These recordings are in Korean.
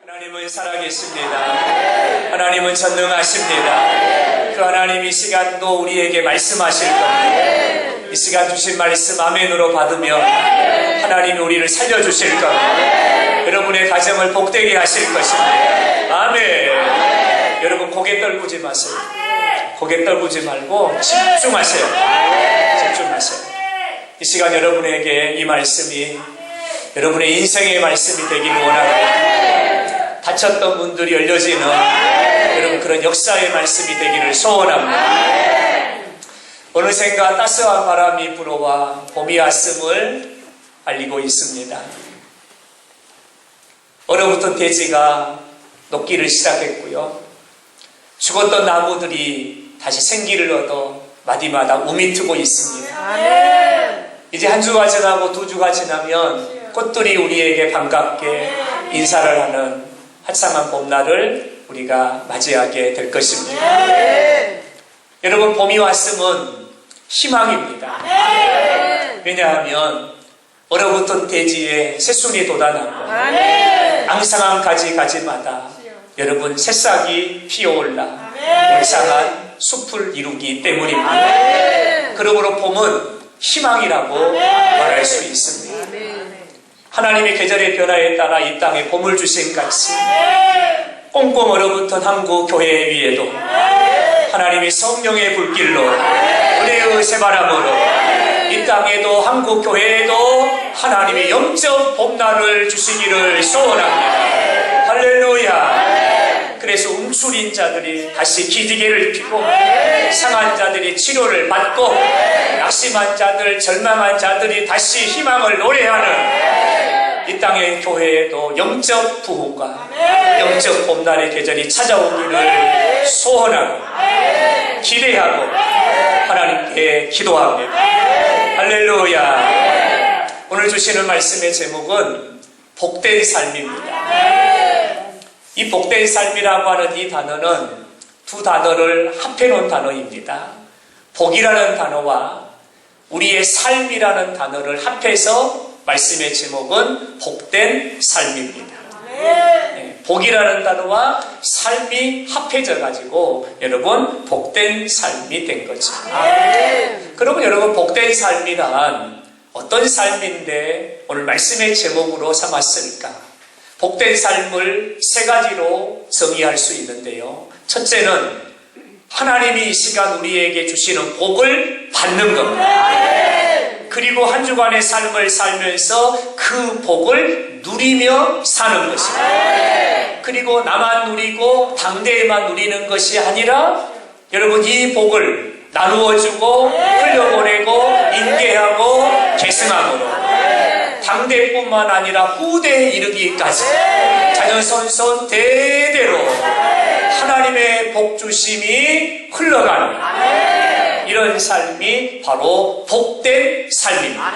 하나님은 살아계십니다. 하나님은 전능하십니다. 그 하나님 이 시간도 우리에게 말씀하실 겁니다. 이 시간 주신 말씀 아멘으로 받으며 하나님이 우리를 살려주실 겁니다. 여러분의 가정을 복되게 하실 것입니다. 아멘. 여러분 고개 떨구지 마세요. 고개 떨구지 말고 집중하세요. 집중하세요. 이 시간 여러분에게 이 말씀이 여러분의 인생의 말씀이 되기를 원합니다. 다쳤던 문들이 열려지는 여러분 그런 역사의 말씀이 되기를 소원합니다. 어느샌가 따스한 바람이 불어와 봄이 왔음을 알리고 있습니다. 얼어붙은 대지가 녹기를 시작했고요. 죽었던 나무들이 다시 생기를 얻어 마디마다 움이 트고 있습니다. 이제 한 주가 지나고 두 주가 지나면 꽃들이 우리에게 반갑게 인사를 하는 화창한 봄날을 우리가 맞이하게 될 것입니다. 여러분 봄이 왔음은 희망입니다. 왜냐하면 얼어붙은 대지에 새순이 돋아나고 앙상한 가지마다 여러분 새싹이 피어올라 울창한 숲을 이루기 때문입니다. 그러므로 봄은 희망이라고 말할 수 있습니다. 하나님의 계절의 변화에 따라 이 땅에 봄을 주신 같이 꽁꽁 얼어붙은 한국 교회 위에도 하나님의 성령의 불길로 은혜의 새바람으로 이 땅에도 한국 교회에도 하나님의 영적 봄날을 주시기를 소원합니다. 할렐루야. 그래서 움츠린 자들이 다시 기지개를 펴고 상한 자들이 치료를 받고 낙심한 자들, 절망한 자들이 다시 희망을 노래하는 이 땅의 교회에도 영적 부흥과 영적 봄날의 계절이 찾아오기를 소원하고 기대하고 하나님께 기도합니다. 할렐루야. 오늘 주시는 말씀의 제목은 복된 삶입니다. 이 복된 삶이라고 하는 이 단어는 두 단어를 합해놓은 단어입니다. 복이라는 단어와 우리의 삶이라는 단어를 합해서 말씀의 제목은 복된 삶입니다. 복이라는 단어와 삶이 합해져 가지고 여러분 복된 삶이 된 거죠. 그러면 여러분 복된 삶이란 어떤 삶인데 오늘 말씀의 제목으로 삼았을까? 복된 삶을 세 가지로 정의할 수 있는데요. 첫째는 하나님이 이 시간 우리에게 주시는 복을 받는 겁니다. 그리고 한 주간의 삶을 살면서 그 복을 누리며 사는 것입니다. 그리고 나만 누리고 당대에만 누리는 것이 아니라 여러분 이 복을 나누어주고 흘려보내고 인계하고 계승함으로 당대뿐만 아니라 후대에 이르기까지 자녀손손 대대로 하나님의 복주심이 흘러가는 이런 삶이 바로 복된 삶입니다.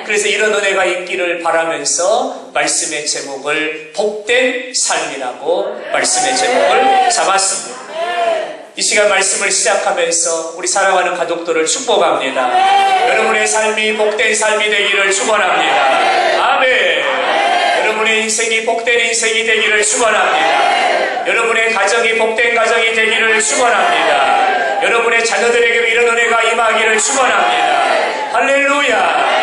그래서 이런 은혜가 있기를 바라면서 말씀의 제목을 복된 삶이라고 말씀의 제목을 잡았습니다. 이 시간 말씀을 시작하면서 우리 사랑하는 가족들을 축복합니다. 여러분의 삶이 복된 삶이 되기를 축원합니다. 아멘. 여러분의 인생이 복된 인생이 되기를 축원합니다. 여러분의 가정이 복된 가정이 되기를 축원합니다. 여러분의 자녀들에게 이런 은혜가 임하기를 축원합니다. 할렐루야.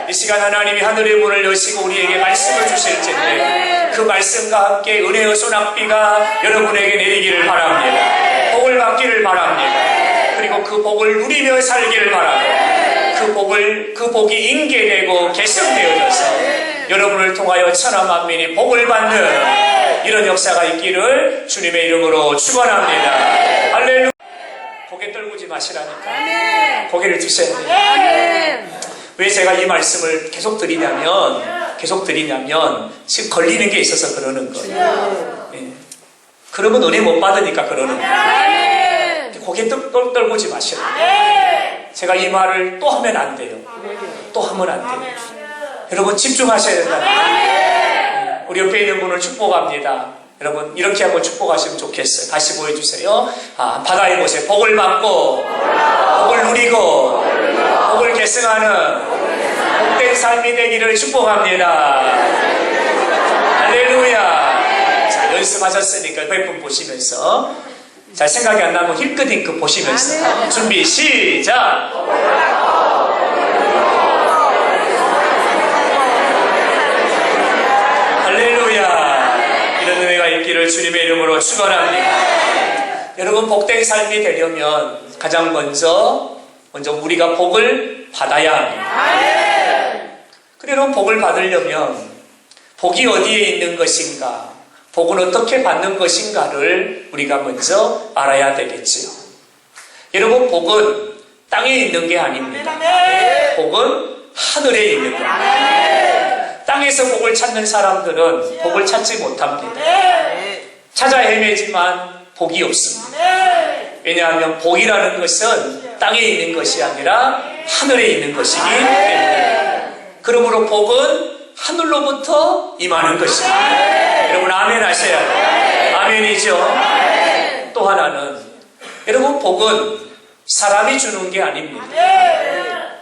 이 시간 하나님이 하늘의 문을 여시고 우리에게 말씀을 주실 텐데 그 말씀과 함께 은혜의 소낙비가 여러분에게 내리기를 바랍니다. 복을 받기를 바랍니다. 그리고 그 복을 누리며 살기를 바랍니다. 그 복이 인계되고 계승되어져서 여러분을 통하여 천하 만민이 복을 받는 이런 역사가 있기를 주님의 이름으로 축원합니다. 할렐루야. 고개 떨구지 마시라니까. 고개를 드셔야 돼요. 왜 제가 이 말씀을 계속 드리냐면 지금 걸리는 게 있어서 그러는 거예요. 네. 그러면 은혜 못 받으니까 그러는 거예요. 고개 떨구지 마시라. 제가 이 말을 또 하면 안 돼요. 또 하면 안 돼요. 여러분 집중하셔야 된다. 우리 옆에 있는 분을 축복합니다. 여러분 이렇게 한번 축복하시면 좋겠어요. 다시 보여주세요. 바다에 보세요. 복을 받고 복을 누리고 복을 계승하는 복된 삶이 되기를 축복합니다. 할렐루야. 연습하셨으니까 몇 번 보시면서 잘 생각이 안 나면 힐끗힐끗 보시면서 준비 시작. 할렐루야. 이런 은혜가 있기를 주님의 이름으로 축원합니다. 여러분, 복된 삶이 되려면 가장 먼저 우리가 복을 받아야 합니다. 그래, 여러분, 복을 받으려면 복이 어디에 있는 것인가, 복은 어떻게 받는 것인가를 우리가 먼저 알아야 되겠지요. 여러분, 복은 땅에 있는 게 아닙니다. 복은 하늘에 있는 겁니다. 땅에서 복을 찾는 사람들은 복을 찾지 못합니다. 찾아 헤매지만 복이 없습니다. 왜냐하면 복이라는 것은 땅에 있는 것이 아니라 하늘에 있는 것이기 때문에. 그러므로 복은 하늘로부터 임하는 것입니다. 여러분, 아멘 하셔야 돼요. 아멘이죠. 또 하나는, 여러분, 복은 사람이 주는 게 아닙니다.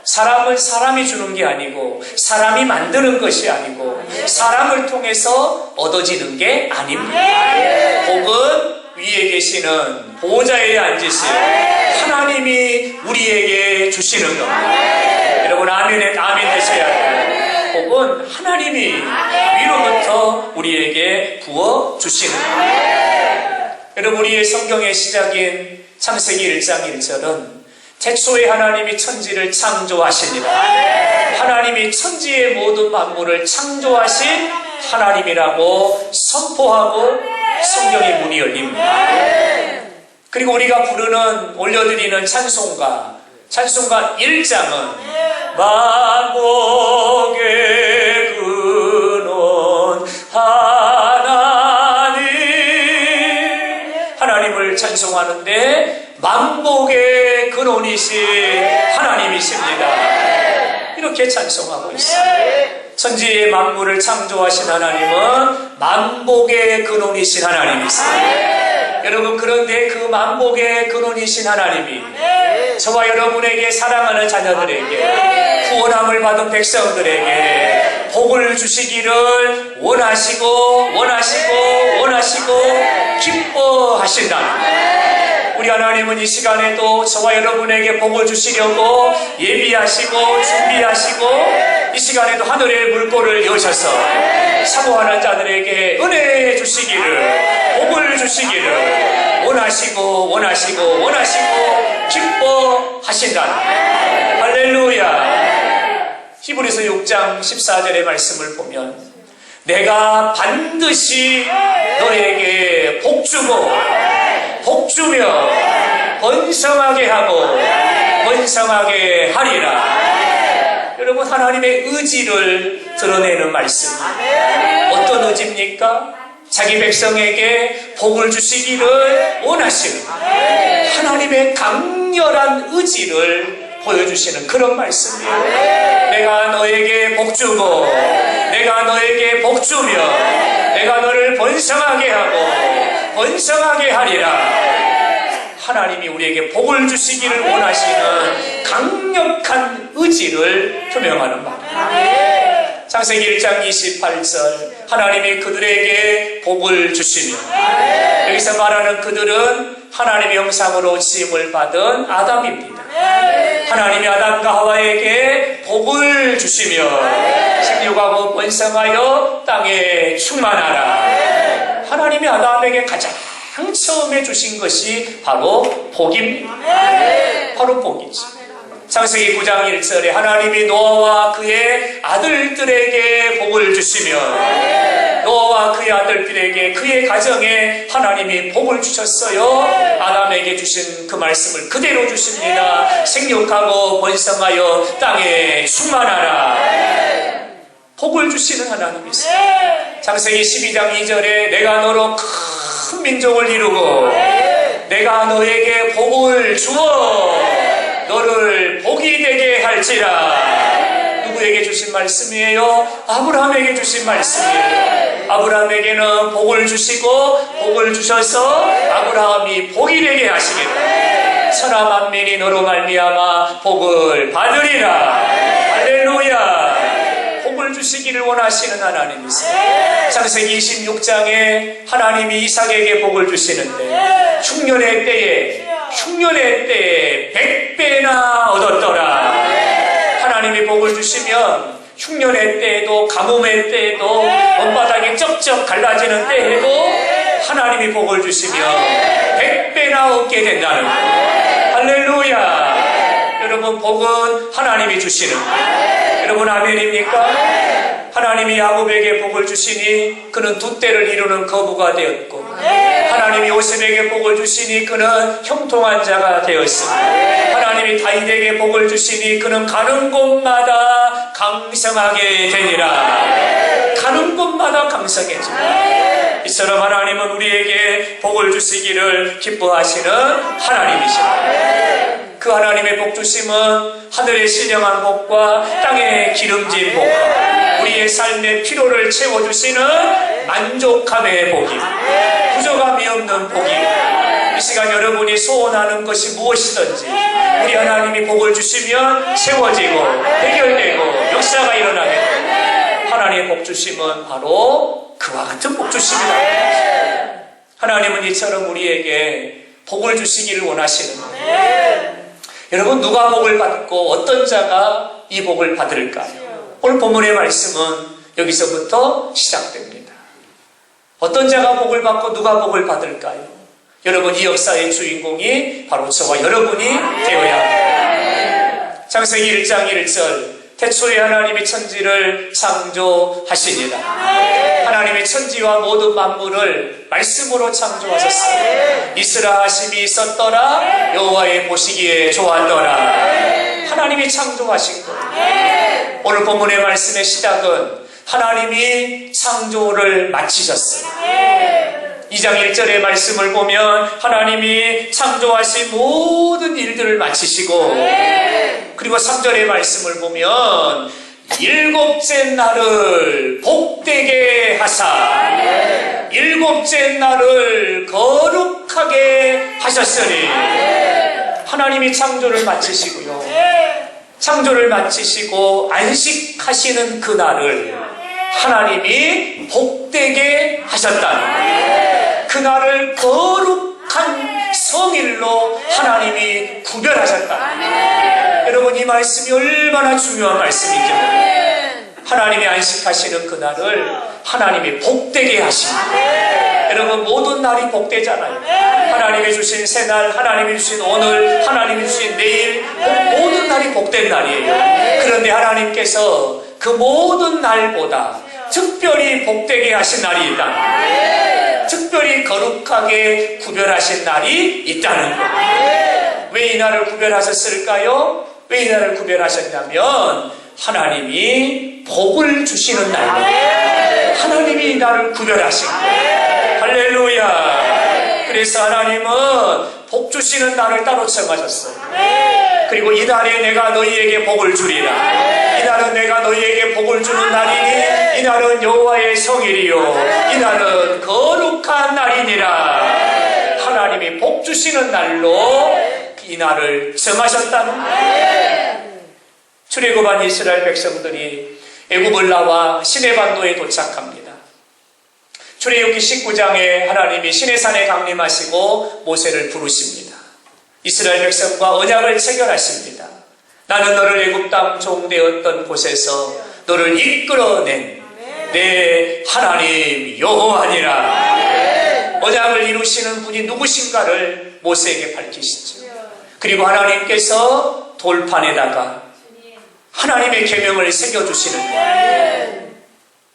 사람을 사람이 주는 게 아니고, 사람이 만드는 것이 아니고, 사람을 통해서 얻어지는 게 아닙니다. 복은 위에 계시는 보호자에 앉으신 하나님이 우리에게 주시는 겁니다. 여러분, 아멘 하셔야 돼요. 복은 하나님이 위로부터 우리에게 부어주시는 거예요. 여러분, 우리의 성경의 시작인 창세기 1장 1절은 태초에 하나님이 천지를 창조하시니라. 하나님이 천지의 모든 만물을 창조하신 하나님이라고 선포하고 성경의 문이 열립니다. 그리고 우리가 부르는, 올려드리는 찬송가 1장은 만복의 근원 하나님을 찬송하는데 만복의 근원이신 하나님이십니다. 이렇게 찬송하고 있어요. 천지의 만물을 창조하신 하나님은 만복의 근원이신 하나님이세요. 여러분, 그런데 그 만복의 근원이신 하나님이 저와 여러분에게, 사랑하는 자녀들에게, 구원함을 받은 백성들에게 복을 주시기를 원하시고 기뻐하신다. 우리 하나님은 이 시간에도 저와 여러분에게 복을 주시려고 예비하시고 준비하시고, 이 시간에도 하늘의 물꼬를 여셔서 사모하는 자들에게 은혜 주시기를, 복을 주시기를 원하시고 기뻐하신다. 할렐루야. 히브리서 6장 14절의 말씀을 보면, 내가 반드시 너에게 복주며 번성하게 하고 번성하게 하리라. 여러분, 하나님의 의지를 드러내는 말씀입니다. 어떤 의지입니까? 자기 백성에게 복을 주시기를 원하시는 하나님의 강렬한 의지를 보여주시는 그런 말씀이에요. 내가 너에게 복주고 내가 너에게 복주며 내가 너를 번성하게 하고 번성하게 하리라. 하나님이 우리에게 복을 주시기를 원하시는 강력한 의지를 표명하는 말입니다. 창세기 1장 28절, 하나님이 그들에게 복을 주시며, 여기서 말하는 그들은 하나님의 형상으로 지음을 받은 아담입니다. 하나님이 아담과 하와에게 복을 주시며 생육하고 번성하여 땅에 충만하라. 하나님이 아담에게 가장 처음에 주신 것이 바로 복입니다. 바로 복이죠. 창세기 9장 1절에 하나님이 노아와 그의 아들들에게 복을 주시며, 노아와 그의 아들들에게, 그의 가정에 하나님이 복을 주셨어요. 아담에게 주신 그 말씀을 그대로 주십니다. 생육하고 번성하여 땅에 충만하라. 복을 주시는 하나님이세요. 창세기 12장 2절에 내가 너로 큰 민족을 이루고 내가 너에게 복을 주어 너를 복이 되게 할지라. 누구에게 주신 말씀이에요? 아브라함에게 주신 말씀이에요. 아브라함에게는 복을 주시고 복을 주셔서 아브라함이 복이 되게 하시겠다. 천하 만민이 너로 말미암아 복을 받으리라. 할렐루야. 복을 주시기를 원하시는 하나님이세요. 창세기 26장에 하나님이 이삭에게 복을 주시는데 흉년의 때에 100배나 얻었더라. 하나님이 복을 주시면 흉년의 때에도 가뭄의 때에도 먼바닥이 쩍쩍 갈라지는 때에도 하나님이 복을 주시면 100배나 얻게 된다는 거예요. 할렐루야. 여러분, 복은 하나님이 주시는 거예요. 여러분, 아멘입니까? 하나님이 야곱에게 복을 주시니 그는 두 때를 이루는 거부가 되었고, 하나님이 요셉에게 복을 주시니 그는 형통한 자가 되었습니다. 하나님이 다윗에게 복을 주시니 그는 가는 곳마다 강성하게 되니라. 가는 곳마다 강성해지라. 이처럼 하나님은 우리에게 복을 주시기를 기뻐하시는 하나님이십니다. 그 하나님의 복 주심은 하늘의 신령한 복과 땅의 기름진 복과 우리의 삶의 피로를 채워주시는 만족함의 복이, 부족함이 없는 복이, 이 시간 여러분이 소원하는 것이 무엇이든지 우리 하나님이 복을 주시면 채워지고 해결되고 역사가 일어나게 됩니다. 하나님의 복 주심은 바로 그와 같은 복 주심이다. 하나님은 이처럼 우리에게 복을 주시기를 원하시는 거예요. 여러분, 누가 복을 받고 어떤 자가 이 복을 받을까요? 오늘 본문의 말씀은 여기서부터 시작됩니다. 어떤 자가 복을 받고 누가 복을 받을까요? 여러분, 이 역사의 주인공이 바로 저와 여러분이 되어야 합니다. 창세기 1장 1절, 태초에 하나님이 천지를 창조하시니라. 하나님이 천지와 모든 만물을 말씀으로 창조하셨어요. 있으라 하심이 있었더라. 여호와의 보시기에 좋았더라. 하나님이 창조하신 거예요. 오늘 본문의 말씀의 시작은 하나님이 창조를 마치셨어요. 2장 1절의 말씀을 보면 하나님이 창조하신 모든 일들을 마치시고, 그리고 3절의 말씀을 보면 일곱째 날을 복되게 하사 일곱째 날을 거룩하게 하셨으니, 하나님이 창조를 마치시고요, 창조를 마치시고 안식하시는 그 날을 하나님이 복되게 하셨다는, 그날을 거룩한 성일로 하나님이 구별하셨다. 여러분, 이 말씀이 얼마나 중요한 말씀인지 하나님이 안식하시는 그날을 하나님이 복되게 하십니다. 여러분, 모든 날이 복되잖아요. 하나님이 주신 새날, 하나님이 주신 오늘, 하나님이 주신 내일, 모든 날이 복된 날이에요. 그런데 하나님께서 그 모든 날보다 특별히 복되게 하신 날이 있다. 특별히 거룩하게 구별하신 날이 있다는 거예요. 왜 이 날을 구별하셨을까요? 왜 이 날을 구별하셨냐면 하나님이 복을 주시는 날이에요. 하나님이 이 날을 구별하신 거예요. 할렐루야. 그래서 하나님은 복 주시는 날을 따로 정하셨어요. 그리고 이 날에 내가 너희에게 복을 주리라. 이 날은 내가 너희에게 복을 주는 날이니 이 날은 여호와의 성일이요 이 날은 거룩한 날이니라. 하나님이 복 주시는 날로 이 날을 정하셨다는 거예요. 출애굽한 이스라엘 백성들이 애굽을 나와 시내반도에 도착합니다. 출애굽기 19장에 하나님이 시내산에 강림하시고 모세를 부르십니다. 이스라엘 백성과 언약을 체결하십니다. 나는 너를 애굽 땅 종되었던 곳에서 너를 이끌어낸 내 하나님 여호와니라. 언약을 이루시는 분이 누구신가를 모세에게 밝히시죠. 그리고 하나님께서 돌판에다가 하나님의 계명을 새겨주시는 거예요.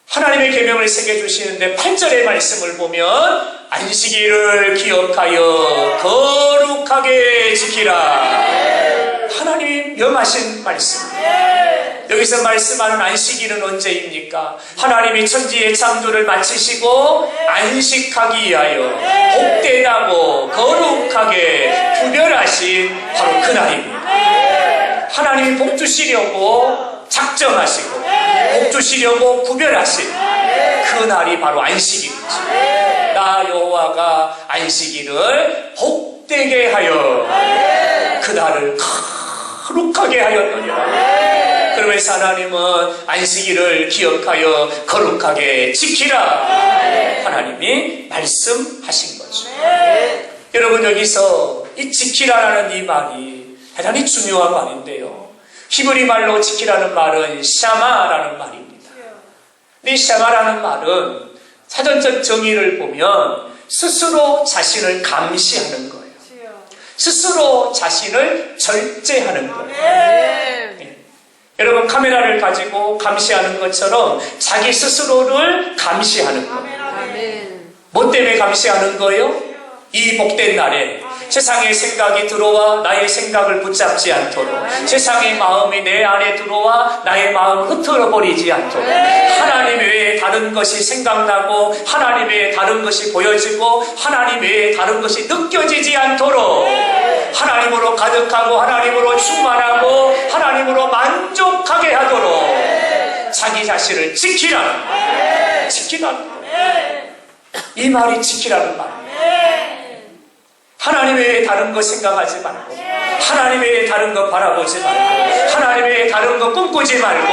하나님의 계명을 새겨주시는데 8절의 말씀을 보면 안식일을 기억하여 거룩하게 지키라. 하나님이 명하신 말씀. 여기서 말씀하는 안식일은 언제입니까? 하나님이 천지의 창조를 마치시고 안식하기 위하여 복되다고 거룩하게 구별하신 바로 그날입니다. 하나님이 복 주시려고 작정하시고 복 주시려고 구별하신 그날이 바로 안식일이죠. 나 여호와가 안식일을 복되게 하여 그날을 거룩하게 하였느니라. 그러면서 하나님은 안식일을 기억하여 거룩하게 지키라. 하나님이 말씀하신 거죠. 여러분, 여기서 이 지키라라는 이 말이 대단히 중요한 말인데요. 히브리 말로 지키라는 말은 샤마라는 말입니다. 이 샤마라는 말은 사전적 정의를 보면 스스로 자신을 감시하는 거예요. 스스로 자신을 절제하는 거예요. 여러분, 카메라를 가지고 감시하는 것처럼 자기 스스로를 감시하는 거예요. 뭐 때문에 감시하는 거예요? 이 복된 날에 세상의 생각이 들어와 나의 생각을 붙잡지 않도록, 세상의 마음이 내 안에 들어와 나의 마음을 흩어져 버리지 않도록, 하나님 외에 다른 것이 생각나고 하나님 외에 다른 것이 보여지고 하나님 외에 다른 것이 느껴지지 않도록 하나님으로 가득하고 하나님으로 충만하고 하나님으로 만족하게 하도록 자기 자신을 지키라는 이 말이 지키라는 말이에요. 하나님 외에 다른 거 생각하지 말고, 하나님 외에 다른 거 바라보지 말고, 하나님 외에 다른 거 꿈꾸지 말고,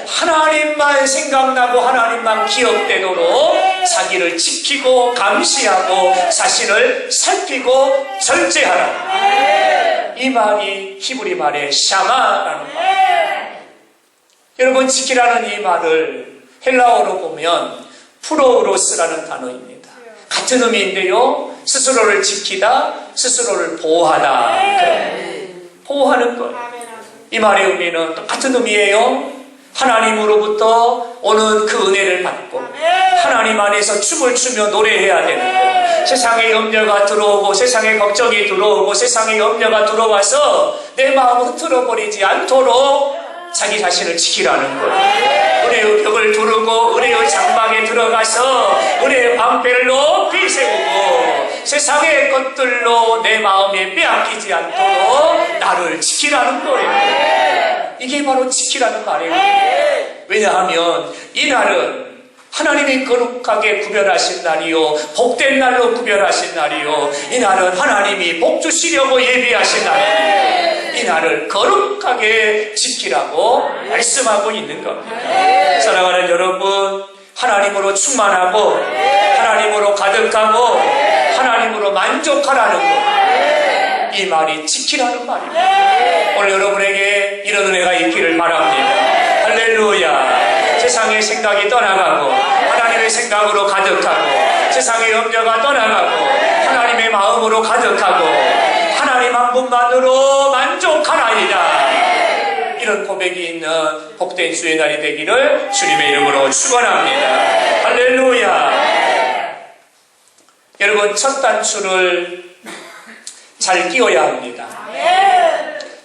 하나님만 생각나고 하나님만 기억되도록 자기를 지키고 감시하고 자신을 살피고 절제하라. 이 말이 히브리 말의 샤마라는 말입니다. 여러분, 지키라는 이 말을 헬라어로 보면 프로우로스라는 단어입니다. 같은 의미인데요. 스스로를 지키다, 스스로를 보호하다. 보호하는 것. 이 말의 의미는 똑같은 의미예요. 하나님으로부터 오는 그 은혜를 받고 하나님 안에서 춤을 추며 노래해야 되는 거예요. 세상의 염려가 들어오고 세상의 걱정이 들어오고 세상의 염려가 들어와서 내 마음을 흐트러버리지 않도록 자기 자신을 지키라는 거예요. 은혜의 벽을 두르고 은혜의 장막에 들어가서 은혜의 방패를 높이 세우고 세상의 것들로 내 마음에 빼앗기지 않도록 나를 지키라는 거예요. 이게 바로 지키라는 말이에요. 왜냐하면 이 날은 하나님이 거룩하게 구별하신 날이요, 복된 날로 구별하신 날이요, 이 날은 하나님이 복 주시려고 예비하신 날이에요. 이 날을 거룩하게 지키라고 말씀하고 있는 겁니다. 사랑하는 여러분, 하나님으로 충만하고 하나님으로 가득하고 하나님으로 만족하라는 것, 이 말이 지키라는 말입니다. 오늘 여러분에게 이런 은혜가 있기를 바랍니다. 할렐루야. 세상의 생각이 떠나가고 하나님의 생각으로 가득하고 세상의 염려가 떠나가고 하나님의 마음으로 가득하고 하나님 한 분만으로 만족하나이다. 이런 고백이 있는 복된 주의 날이 되기를 주님의 이름으로 축원합니다. 할렐루야. 여러분, 첫 단추를 잘 끼워야 합니다.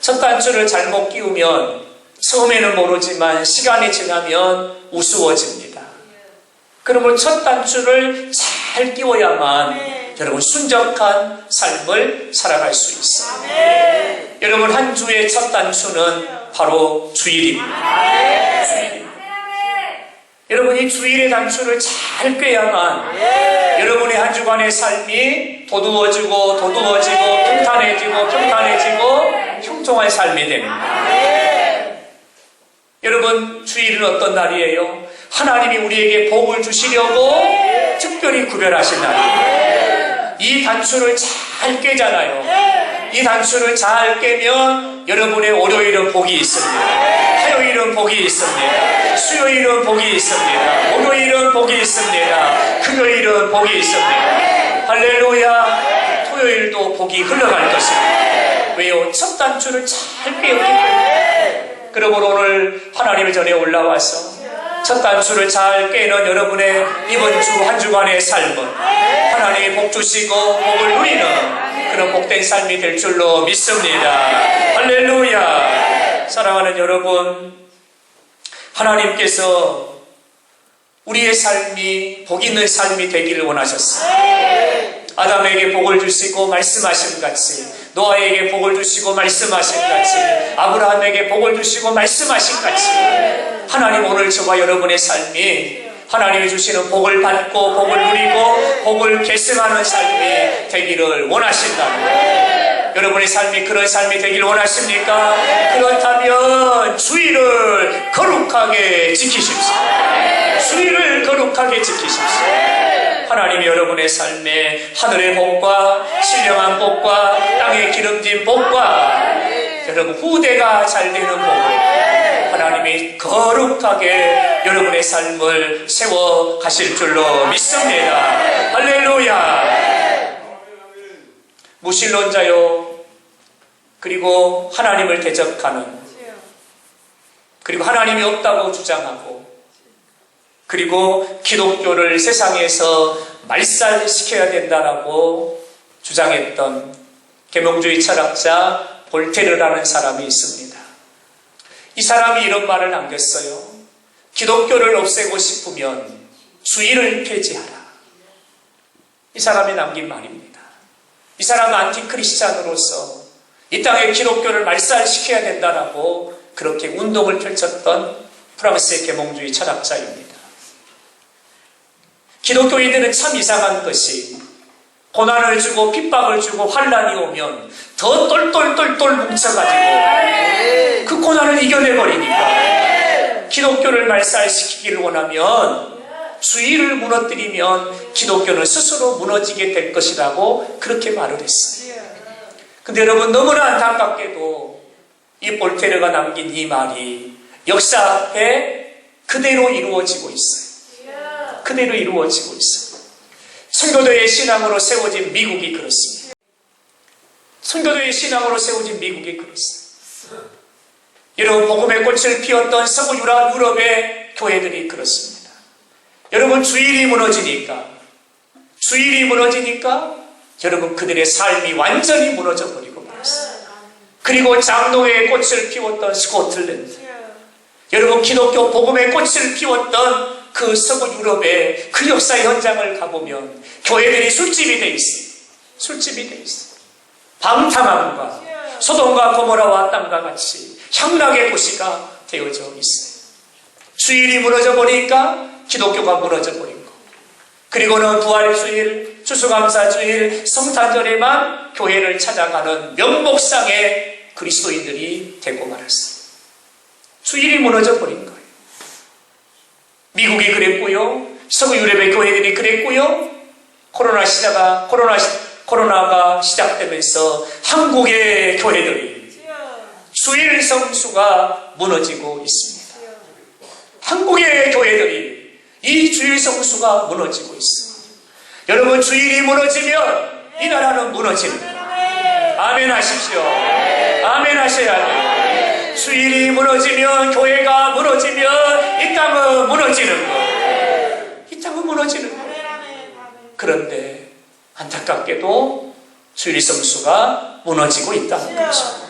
첫 단추를 잘못 끼우면 처음에는 모르지만 시간이 지나면 우스워집니다. 그러므로 첫 단추를 잘 끼워야만 여러분 순적한 삶을 살아갈 수 있습니다. 여러분, 한 주의 첫 단추는 바로 주일입니다. 주일입니다. 여러분, 이 주일의 단추를 잘 꿰야만 여러분의 한 주간의 삶이 도두어지고 평탄해지고 형통한 삶이 됩니다. 여러분, 주일은 어떤 날이에요? 하나님이 우리에게 복을 주시려고 특별히 구별하신 날이에요. 이 단추를 잘 꿰잖아요. 이 단추를 잘 깨면 여러분의 월요일은 복이 있습니다. 화요일은 복이 있습니다. 수요일은 복이 있습니다. 목요일은 복이 있습니다. 금요일은 복이 있습니다. 할렐루야. 토요일도 복이 흘러갈 것입니다. 왜요? 첫 단추를 잘 꿰었기 때문에. 그러므로 오늘 하나님의 전에 올라와서 첫 단추를 잘 깨는 여러분의 이번 주 한 주간의 삶은 하나님이 복 주시고 복을 누리는 그런 복된 삶이 될 줄로 믿습니다. 할렐루야. 사랑하는 여러분, 하나님께서 우리의 삶이 복 있는 삶이 되기를 원하셨어요. 아담에게 복을 주시고 말씀하신 같이, 노아에게 복을 주시고 말씀하신 같이, 아브라함에게 복을 주시고 말씀하신 같이, 하나님 오늘 저와 여러분의 삶이 하나님이 주시는 복을 받고 복을 누리고 복을 계승하는 삶이 되기를 원하신다는 여러분의 삶이 그런 삶이 되길 원하십니까? 그렇다면 주의를 거룩하게 지키십시오. 주의를 거룩하게 지키십시오. 하나님이 여러분의 삶에 하늘의 복과 신령한 복과 땅에 기름진 복과 여러분 후대가 잘 되는 복을 하나님이 거룩하게 여러분의 삶을 세워 가실 줄로 믿습니다. 할렐루야. 무신론자요, 그리고 하나님을 대적하는, 그리고 하나님이 없다고 주장하고, 그리고 기독교를 세상에서 말살시켜야 된다라고 주장했던 계몽주의 철학자 볼테르라는 사람이 있습니다. 이 사람이 이런 말을 남겼어요. 기독교를 없애고 싶으면 주의를 폐지하라. 이 사람이 남긴 말입니다. 이 사람은 안티크리스찬으로서 이 땅에 기독교를 말살시켜야 된다라고 그렇게 운동을 펼쳤던 프랑스의 계몽주의 철학자입니다. 기독교인들은 참 이상한 것이 고난을 주고 핍박을 주고 환란이 오면 더 똘똘똘똘 뭉쳐가지고 그 고난을 이겨내버리니까 기독교를 말살시키기를 원하면 주의를 무너뜨리면 기독교는 스스로 무너지게 될 것이라고 그렇게 말을 했어요. 근데 여러분 너무나 안타깝게도 이 볼테르가 남긴 이 말이 역사 앞에 그대로 이루어지고 있어요. 그대로 이루어지고 있어요. 선교도의 신앙으로 세워진 미국이 그렇습니다. 선교도의 신앙으로 세워진 미국이 그렇습니다. 여러분 복음의 꽃을 피웠던 서구 유럽의 교회들이 그렇습니다. 여러분 주일이 무너지니까 여러분 그들의 삶이 완전히 무너져 버리고 말았어요. 그리고 장로의 꽃을 피웠던 스코틀랜드, 여러분 기독교 복음의 꽃을 피웠던 그 서구 유럽의 그 역사 현장을 가보면 교회들이 술집이 돼 있어요. 술집이 돼 있어요. 방탕함과 소돔과 고모라와 땅과 같이 향락의 도시가 되어져 있어요. 주일이 무너져 버리니까 기독교가 무너져 버린 거. 그리고는 부활주일, 추수감사주일, 성탄절에만 교회를 찾아가는 명목상의 그리스도인들이 되고 말았어요. 주일이 무너져 버린 거예요. 미국이 그랬고요. 서구 유럽의 교회들이 그랬고요. 코로나가 시작되면서 한국의 교회들이 주일 성수가 무너지고 있습니다. 한국의 교회들이 이 주일 성수가 무너지고 있습니다. 여러분 주일이 무너지면 이 나라는 무너지는 거예요. 아멘 하십시오. 아멘 하셔야 돼요. 주일이 무너지면, 교회가 무너지면 이 땅은 무너지는 거예요. 이 땅은 무너지는 거예요. 그런데 안타깝게도 주일 성수가 무너지고 있다는 거죠.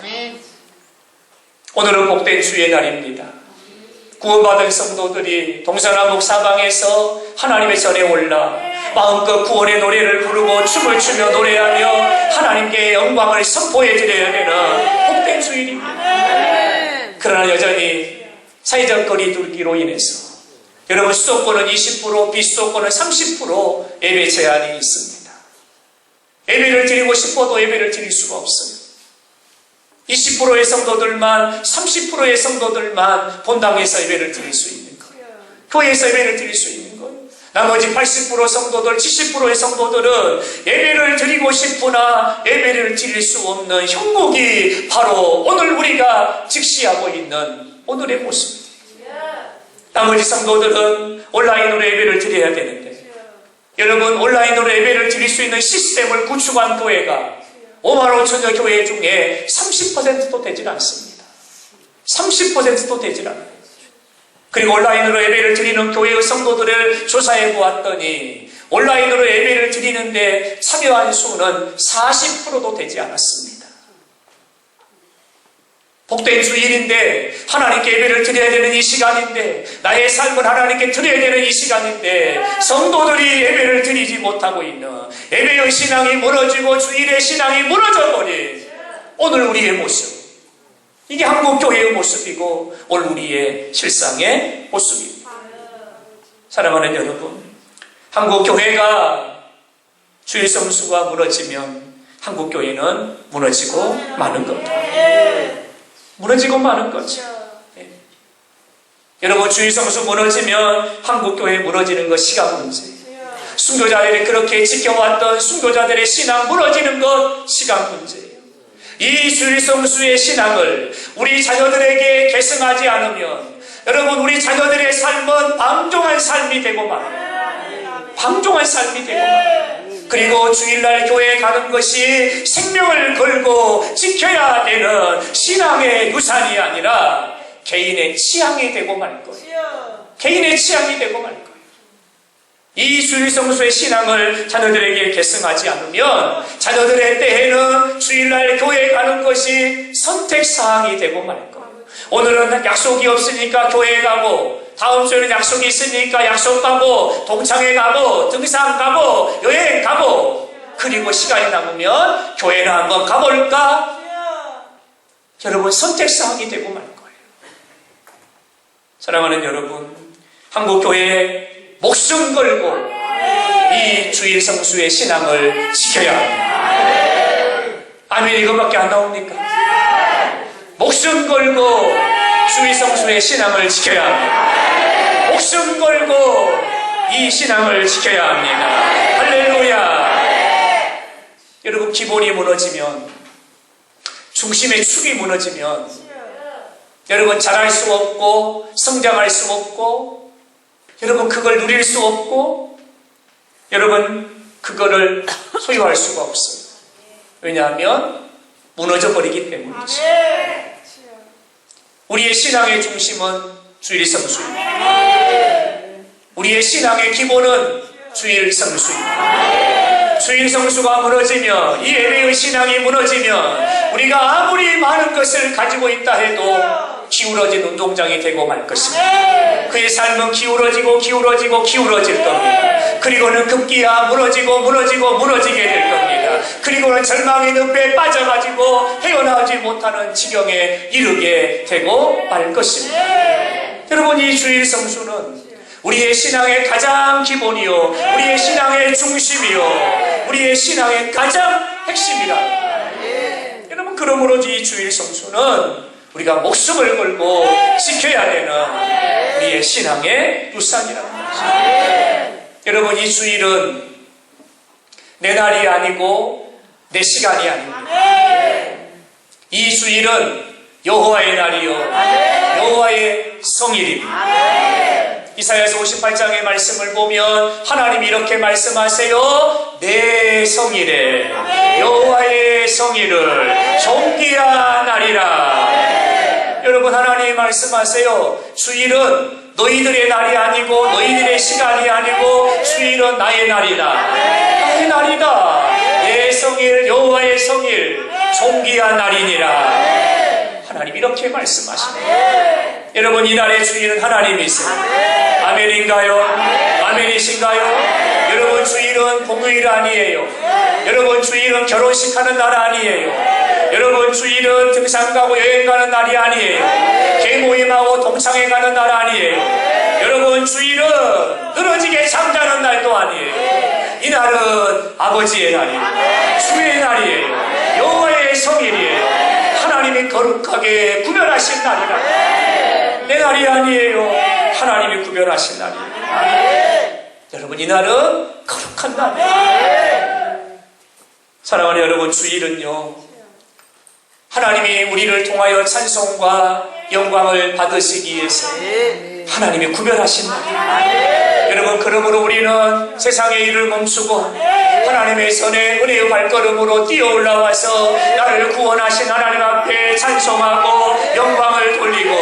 오늘은 복된 주의 날입니다. 구원받은 성도들이 동서남북 사방에서 하나님의 전에 올라 마음껏 구원의 노래를 부르고 춤을 추며 노래하며 하나님께 영광을 선포해 드려야 되는 복된 주일입니다. 그러나 여전히 사회적 거리두기로 인해서 여러분 수도권은 20%, 비수도권은 30% 예배 제한이 있습니다. 예배를 드리고 싶어도 예배를 드릴 수가 없어요. 20%의 성도들만, 30%의 성도들만 본당에서 예배를 드릴 수 있는 거예요. 교회에서 예배를 드릴 수 있는 거예요. 나머지 80% 성도들, 70%의 성도들은 예배를 드리고 싶으나 예배를 드릴 수 없는 형국이 바로 오늘 우리가 직시하고 있는 오늘의 모습입니다. 나머지 성도들은 온라인으로 예배를 드려야 되는데 여러분 온라인으로 예배를 드릴 수 있는 시스템을 구축한 교회가 5만 5천여 교회 중에 30%도 되질 않습니다. 30%도 되질 않아요. 그리고 온라인으로 예배를 드리는 교회의 성도들을 조사해 보았더니 온라인으로 예배를 드리는데 참여한 수는 40%도 되지 않았습니다. 복된 주일인데 하나님께 예배를 드려야 되는 이 시간인데 나의 삶을 하나님께 드려야 되는 이 시간인데 성도들이 예배를 드리지 못하고 있는 예배의 신앙이 무너지고 주일의 신앙이 무너져버린 오늘 우리의 모습, 이게 한국교회의 모습이고 오늘 우리의 실상의 모습입니다. 사랑하는 여러분, 한국교회가 주일 성수가 무너지면 한국교회는 무너지고 마는 겁니다. 무너지고 마는 거죠. 여러분, 주일성수 무너지면 한국교회 무너지는 것 시간 문제예요. 순교자들이 그렇게 지켜왔던 순교자들의 신앙 무너지는 것 시간 문제예요. 이 주일성수의 신앙을 우리 자녀들에게 계승하지 않으면 여러분, 우리 자녀들의 삶은 방종한 삶이 되고 말아요. 방종한 삶이 되고 말아요. 그리고 주일날 교회에 가는 것이 생명을 걸고 지켜야 되는 신앙의 유산이 아니라 개인의 취향이 되고 말 거예요. 개인의 취향이 되고 말 거예요. 이 주일성수의 신앙을 자녀들에게 계승하지 않으면 자녀들의 때에는 주일날 교회에 가는 것이 선택사항이 되고 말 거예요. 오늘은 약속이 없으니까 교회에 가고, 다음 주에는 약속이 있으니까 약속 가고, 동창회 가고, 등산 가고, 여행 가고, 그리고 시간이 남으면 교회나 한번 가볼까? 여러분, 선택사항이 되고 말 거예요. 사랑하는 여러분, 한국교회에 목숨 걸고 이 주일성수의 신앙을 지켜야 합니다. 아멘, 이거밖에 안 나옵니까? 목숨 걸고 주일성수의 신앙을 지켜야 합니다. 목숨 걸고 이 신앙을 지켜야 합니다. 할렐루야. 여러분, 기본이 무너지면, 중심의 축이 무너지면 여러분, 자랄 수 없고 성장할 수 없고 여러분, 그걸 누릴 수 없고 여러분, 그거를 소유할 수가 없어요. 왜냐하면 무너져 버리기 때문이죠. 우리의 신앙의 중심은 주일성수입니다. 우리의 신앙의 기본은 주일성수입니다. 주일성수가 무너지면, 이 예배의 신앙이 무너지면 우리가 아무리 많은 것을 가지고 있다 해도 기울어진 운동장이 되고 말 것입니다. 그의 삶은 기울어지고 기울어질 겁니다. 그리고는 급기야 무너지게 될 겁니다. 그리고는 절망의 늪에 빠져가지고 헤어나오지 못하는 지경에 이르게 되고 말 것입니다. 여러분, 이 주일성수는 우리의 신앙의 가장 기본이요, 우리의 신앙의 중심이요, 우리의 신앙의 가장 핵심이라. 여러분, 그러므로 이 주일성수는 우리가 목숨을 걸고 지켜야 되는 우리의 신앙의 유산이라는 거죠. 여러분, 이 주일은 내 날이 아니고 내 시간이 아닙니다. 이 주일은 여호와의 날이요, 여호와의 성일입니다. 이사야서 58장의 말씀을 보면 하나님이 이렇게 말씀하세요. 내 성일에, 여호와의 성일을 존귀하나리라. 여러분, 하나님이 말씀하세요. 주일은 너희들의 날이 아니고 너희들의 시간이 아니고 주일은 나의 날이다. 나의 날이다. 내 성일, 여호와의 성일, 존귀한 날이니라. 하나님 이렇게 말씀하십니다. 여러분, 이 날의 주일은 하나님이세요. 아멘인가요? 아멘이신가요? 여러분, 주일은 공휴일 아니에요. 여러분, 주일은 결혼식 하는 날 아니에요. 여러분, 주일은 등산 가고 여행 가는 날이 아니에요. 개모임하고 동창회 가는 날 아니에요. 여러분, 주일은 늘어지게 잠자는 날도 아니에요. 이 날은 아버지의 날이에요. 주의 날이에요. 여호와의 성일이에요. 하나님이 거룩하게 구별하신 날이라. 내 날이 아니에요. 하나님이 구별하신 날이에요. 여러분, 이 날은 거룩한 날이에요. 사랑하는 여러분, 주일은요, 하나님이 우리를 통하여 찬송과 영광을 받으시기 위해서 하나님이 구별하신 날이에요. 여러분, 그러므로 우리는 세상의 일을 멈추고 하나님의 선의 은혜의 발걸음으로 뛰어 올라와서 나를 구원하신 하나님 앞에 찬송하고 영광을 돌리고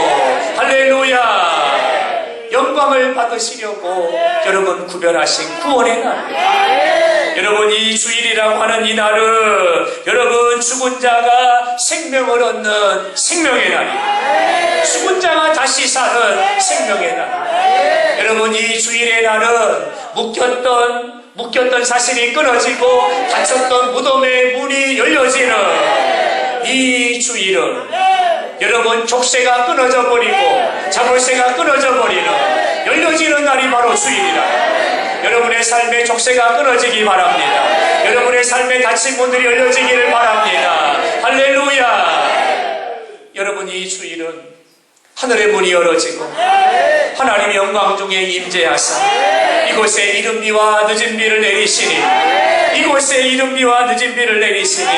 할렐루야, 영광을 받으시려고 여러분 구별하신 구원의 날. 여러분, 이 주일이라고 하는 이 날은 여러분 죽은 자가 생명을 얻는 생명의 날이에요. 죽은 자가 다시 사는 생명의 날. 여러분, 이 주일의 날은 묶였던 사실이 끊어지고 닫혔던 무덤의 문이 열려지는 이 주일은 여러분 족쇄가 끊어져 버리고 자물쇠가 끊어져 버리는 열려지는 날이 바로 주일이라. 여러분, 여러분의 삶의 족쇄가 끊어지기 바랍니다. 여러분의 삶의 닫힌 문들이 열려지기를 바랍니다. 할렐루야. 여러분, 이 주일은 하늘의 문이 열어지고 하나님의 영광 중에 임재하사 이곳에 이른 비와 늦은 비를 내리시니, 이곳에 이른 비와 늦은 비를 내리시니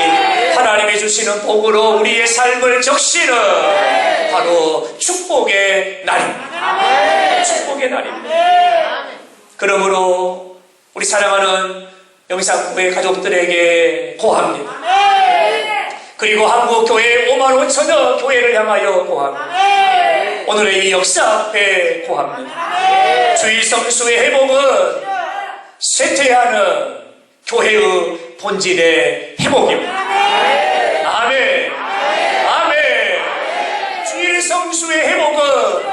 하나님이 주시는 복으로 우리의 삶을 적시는 바로 축복의 날입니다. 축복의 날입니다. 그러므로 우리 사랑하는 영상부의 가족들에게 고합니다. 그리고 한국교회 5만 5천여 교회를 향하여 고합니다. 오늘의 이 역사 앞에 고합니다. 주일 성수의 회복은 쇠퇴하는 교회의 본질의 회복입니다. 아멘. 아멘. 주일 성수의 회복은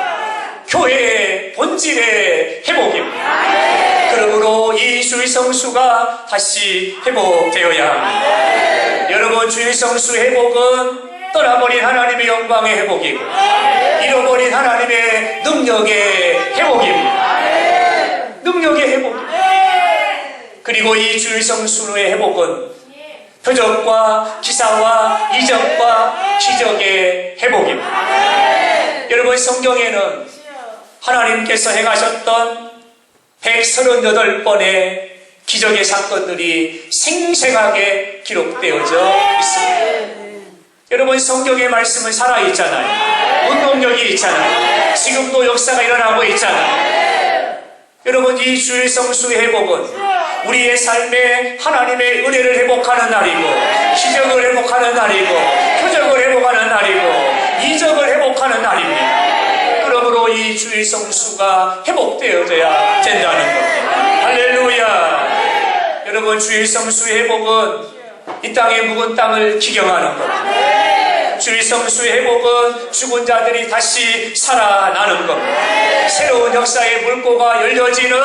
교회의 본질의 회복입니다. 그러므로 이 주일 성수가 다시 회복되어야 합니다. 여러분, 주일 성수 회복은 떠나버린 하나님의 영광의 회복이고 잃어버린 하나님의 능력의 회복입니다. 능력의 회복입니다. 그리고 이 주일 성수의 회복은 표적과 기사와 이적과 기적의 회복입니다. 여러분, 성경에는 하나님께서 행하셨던 138번의 기적의 사건들이 생생하게 기록되어져 있습니다. 여러분, 성경의 말씀은 살아있잖아요. 운동력이 있잖아요. 지금도 역사가 일어나고 있잖아요. 여러분, 이 주일 성수의 회복은 우리의 삶에 하나님의 은혜를 회복하는 날이고 기적을 회복하는 날이고 표적을 회복하는 날이고 이적을 회복하는 날입니다. 그러므로 이 주일 성수가 회복되어져야 된다는 겁니다. 할렐루야. 여러분, 주일 성수의 회복은 이 땅의 묵은 땅을 기경하는 겁니다. 주일 성수의 회복은 죽은 자들이 다시 살아나는 겁니다. 새로운 역사의 물꼬가 열려지는,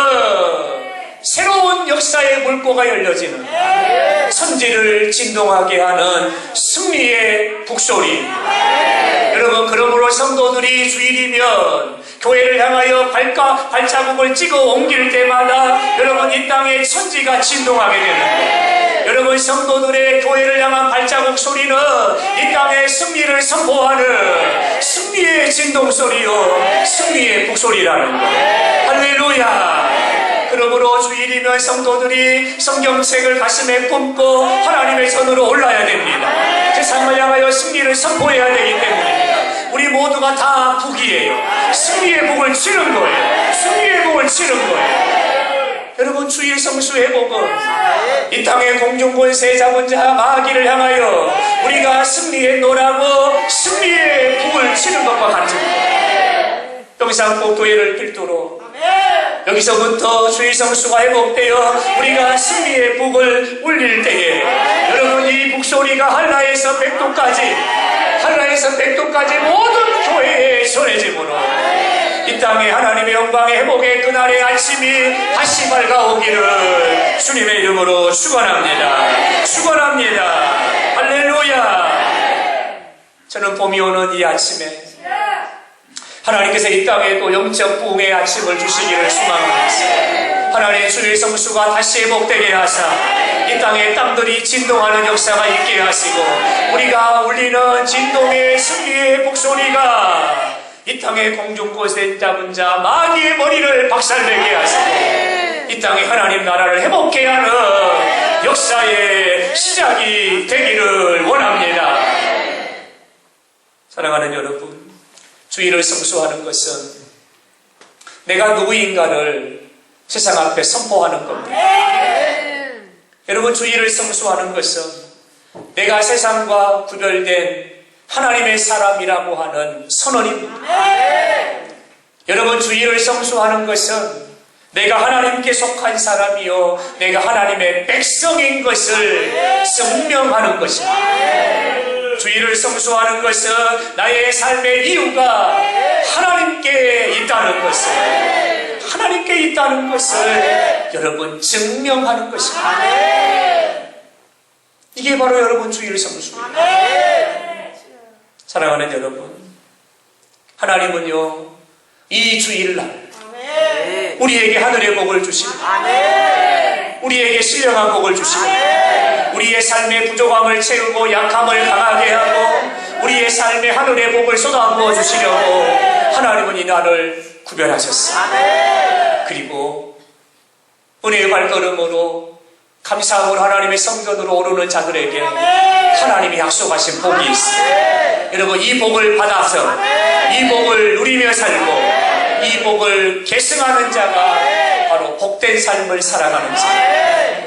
새로운 역사의 물꼬가 열려지는, 선지를 진동하게 하는 승리의 북소리입니다. 여러분, 그러므로 성도들이 주일이면 교회를 향하여 발자국을 찍어 옮길 때마다 여러분, 이 땅에 천지가 진동하게 되는 거예요. 여러분, 성도들의 교회를 향한 발자국 소리는 이 땅에 승리를 선포하는 승리의 진동소리요, 승리의 북소리라는 거예요. 할렐루야. 그러므로 주일이면 성도들이 성경책을 가슴에 품고 하나님의 전으로 올라야 됩니다. 세상을 향하여 승리를 선포해야 되기 때문입니다. 우리 모두가 다 북이에요. 승리의 북을 치는 거예요. 승리의 북을 치는 거예요. 여러분, 주일 성수 회복은 이 땅의 공중권세 잡은 자 마귀를 향하여 우리가 승리의 노라고 승리의 북을 치는 것과 같습니다. 영상복 교회를 필두로 여기서부터 주일 성수가 회복되어 우리가 승리의 북을 울릴 때에 여러분, 이 북소리가 한라에서 백도까지 모든 교회에 전해지므로 이 땅에 하나님의 영광의 회복의 그날의 아침이 다시 밝아오기를 주님의 이름으로 축원합니다. 축원합니다. 할렐루야. 저는 봄이 오는 이 아침에 하나님께서 이 땅에 또 영적 부흥의 아침을 주시기를 소망합니다. 하나님의 주일 성수가 다시 회복되게 하사 이 땅에 땅들이 진동하는 역사가 있게 하시고 우리가 울리는 진동의 승리의 북소리가 이 땅의 공중곳에 잡은 자 마귀의 머리를 박살내게 하시고 이 땅에 하나님 나라를 회복케 하는 역사의 시작이 되기를 원합니다. 사랑하는 여러분, 주일을 성수하는 것은 내가 누구인가를 세상 앞에 선포하는 겁니다. 여러분, 주일을 성수하는 것은 내가 세상과 구별된 하나님의 사람이라고 하는 선언입니다. 여러분, 주일을 성수하는 것은 내가 하나님께 속한 사람이요 내가 하나님의 백성인 것을 증명하는 것입니다. 주일을 성수하는 것은 나의 삶의 이유가 하나님께 있다는 것을 여러분 증명하는 것입니다. 이게 바로 여러분 주일 성수입니다. 사랑하는 여러분, 하나님은요 이 주일날 우리에게 하늘의 복을 주시고 우리에게 신령한 복을 주시고 우리의 삶의 부족함을 채우고 약함을 강하게 하고 우리의 삶에 하늘의 복을 쏟아부어 주시려고 하나님은 이 날을 구별하셨습니다. 그리고 은혜의 발걸음으로 감사함으로 하나님의 성전으로 오르는 자들에게 하나님이 약속하신 복이 있습니다. 여러분, 이 복을 받아서 이 복을 누리며 살고 이 복을 계승하는 자가 바로 복된 삶을 살아가는 자.